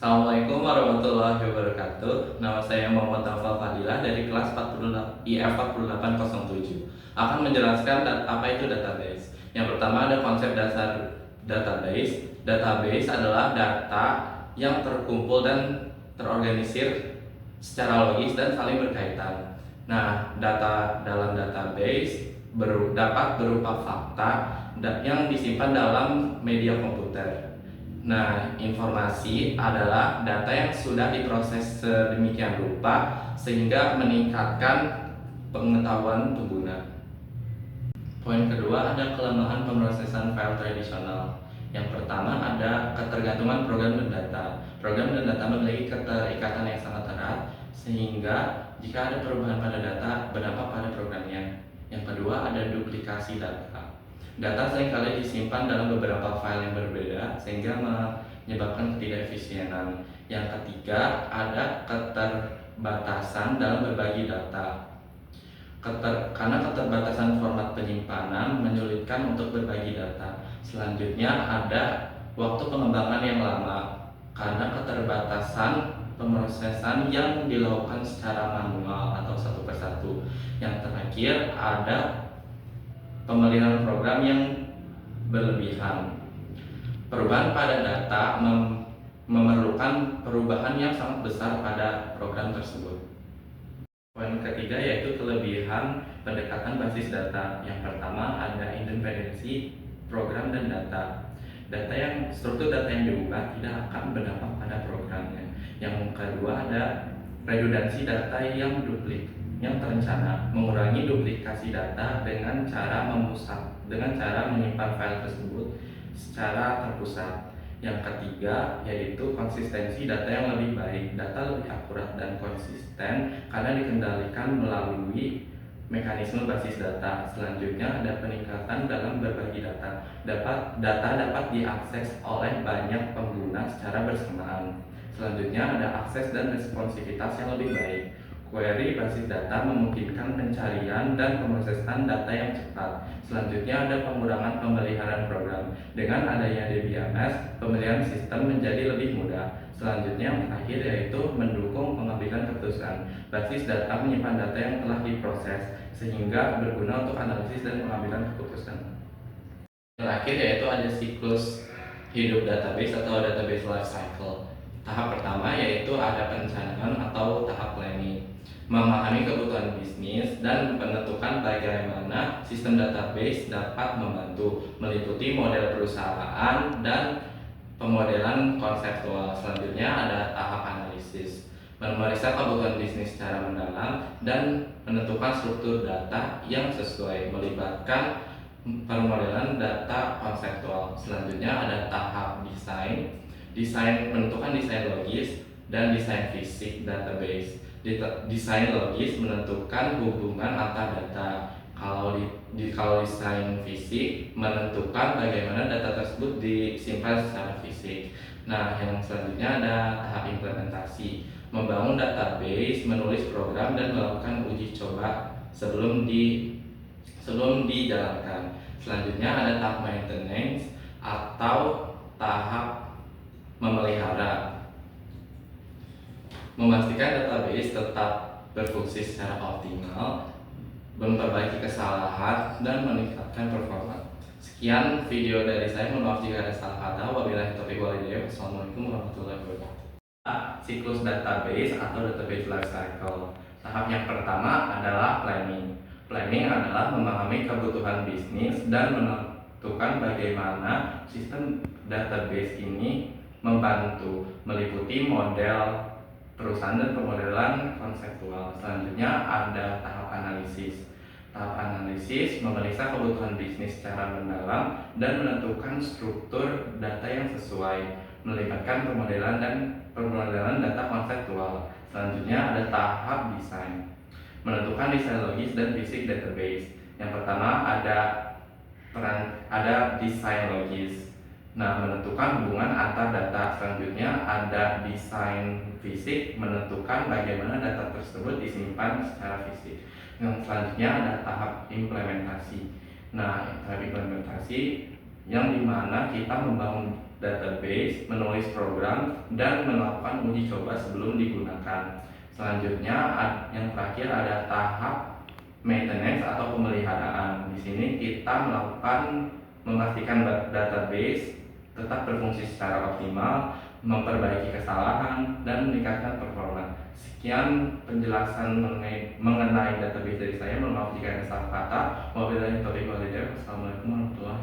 Assalamualaikum warahmatullahi wabarakatuh. Nama saya Muhammad Naufal Fadilah dari kelas 48 IF 4807. Akan menjelaskan apa itu database. Yang pertama ada konsep dasar database. Database adalah data yang terkumpul dan terorganisir secara logis dan saling berkaitan. Nah, data dalam database dapat berupa fakta yang disimpan dalam media komputer. Nah, informasi adalah data yang sudah diproses sedemikian rupa sehingga meningkatkan pengetahuan pengguna. Poin kedua ada kelemahan pemrosesan file tradisional. Yang pertama ada ketergantungan program dan data. Program dan data memiliki keterikatan yang sangat erat sehingga jika ada perubahan pada data berdampak pada programnya. Yang kedua ada duplikasi data. Data seringkali disimpan dalam beberapa file yang berbeda sehingga menyebabkan ketidakefisienan. Yang ketiga ada keterbatasan dalam berbagi data. Karena keterbatasan format penyimpanan menyulitkan untuk berbagi data. Selanjutnya ada waktu pengembangan yang lama karena keterbatasan pemrosesan yang dilakukan secara manual atau satu persatu. Yang terakhir ada pemeliharaan program yang berlebihan. Perubahan pada data memerlukan perubahan yang sangat besar pada program tersebut. Poin ketiga yaitu kelebihan pendekatan basis data. Yang pertama ada independensi program dan data. Struktur data yang diubah tidak akan berdampak pada programnya. Yang kedua ada redundansi data yang terencana, mengurangi duplikasi data dengan cara menyimpan file tersebut secara terpusat. Yang ketiga yaitu konsistensi data yang lebih baik. Data lebih akurat dan konsisten karena dikendalikan melalui mekanisme basis data. Selanjutnya ada peningkatan dalam berbagi data. Data dapat diakses oleh banyak pengguna secara bersamaan. Selanjutnya ada akses dan responsivitas yang lebih baik. Query basis data memungkinkan pencarian dan pemrosesan data yang cepat. Selanjutnya ada pengurangan pemeliharaan program. Dengan adanya DBMS, pemeliharaan sistem menjadi lebih mudah. Selanjutnya yang terakhir yaitu mendukung pengambilan keputusan. Basis data menyimpan data yang telah diproses sehingga berguna untuk analisis dan pengambilan keputusan. Terakhir yaitu ada siklus hidup database atau database life cycle. Tahap pertama yaitu ada perencanaan atau tahap planning, memahami kebutuhan bisnis dan menentukan bagaimana sistem database dapat membantu, meliputi model perusahaan dan pemodelan konseptual. Selanjutnya ada tahap analisis, memeriksa kebutuhan bisnis secara mendalam dan menentukan struktur data yang sesuai, melibatkan permodelan data konseptual. Selanjutnya ada tahap menentukan desain logis dan desain fisik database. Desain logis menentukan hubungan antar data. Kalau desain fisik menentukan bagaimana data tersebut disimpan secara fisik. Nah, yang selanjutnya ada tahap implementasi, membangun database, menulis program dan melakukan uji coba sebelum dijalankan. Selanjutnya ada tahap maintenance atau tahap memelihara, memastikan database tetap berfungsi secara optimal, memperbaiki kesalahan, dan meningkatkan performa. Sekian video dari saya, mohon maaf jika ada salah kata. Wabillahi taufiq wal hidayah. Wassalamualaikum warahmatullahi wabarakatuh. Siklus database atau database life cycle. Tahap yang pertama adalah planning. Planning adalah memahami kebutuhan bisnis dan menentukan bagaimana sistem database ini membantu, meliputi model perusahaan dan pemodelan konseptual. Selanjutnya ada tahap analisis. Tahap analisis memeriksa kebutuhan bisnis secara mendalam dan menentukan struktur data yang sesuai, melibatkan pemodelan data konseptual. Selanjutnya ada tahap desain, menentukan desain logis dan fisik database. Yang pertama ada desain logis. Nah, menentukan hubungan antar data. Selanjutnya ada desain fisik, menentukan bagaimana data tersebut disimpan secara fisik. Yang selanjutnya ada tahap implementasi. Nah, tahap implementasi yang dimana kita membangun database, menulis program, dan melakukan uji coba sebelum digunakan. Selanjutnya, yang terakhir ada tahap maintenance atau pemeliharaan. Di sini kita memastikan database tetap berfungsi secara optimal, memperbaiki kesalahan, dan meningkatkan performa. Sekian penjelasan mengenai database dari saya. Mohon maaf jika ada salah kata. Wabillahi taufiq wal hidayah. Wassalamualaikum warahmatullahi wabarakatuh.